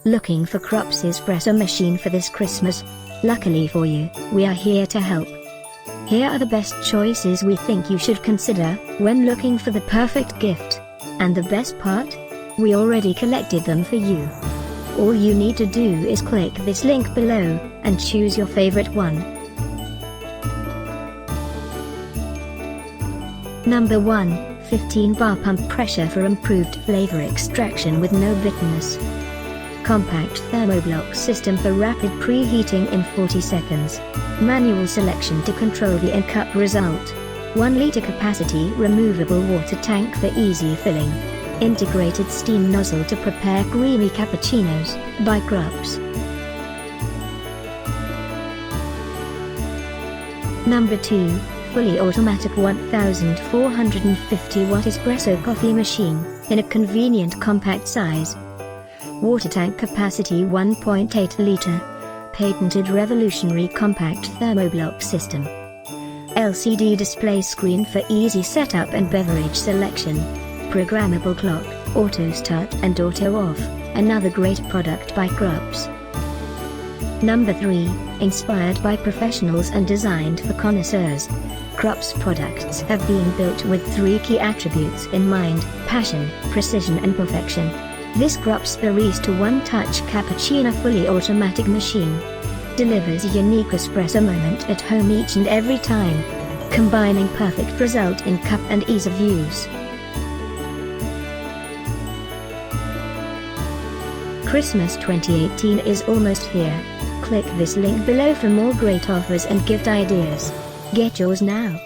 Looking for Krups Espresso machine for this Christmas? Luckily for you, we are here to help. Here are the best choices we think you should consider when looking for the perfect gift. And the best part? We already collected them for you. All you need to do is click this link below, and choose your favorite one. Number 1, 15 bar pump pressure for improved flavor extraction with no bitterness. Compact thermoblock system for rapid preheating in 40 seconds. Manual selection to control the in-cup result. 1 liter capacity removable water tank for easy filling. Integrated steam nozzle to prepare creamy cappuccinos, by Krups. Number 2, fully automatic 1450 watt espresso coffee machine, in a convenient compact size. Water tank capacity 1.8 liter. Patented revolutionary compact thermoblock system. LCD display screen for easy setup and beverage selection. Programmable clock, auto start and auto off, another great product by Krups. Number 3, inspired by professionals and designed for connoisseurs. Krups products have been built with 3 key attributes in mind: passion, precision and perfection. This Krups Barista one-touch cappuccino fully automatic machine delivers a unique espresso moment at home each and every time, combining perfect result in cup and ease of use. Christmas 2018 is almost here. Click this link below for more great offers and gift ideas. Get yours now.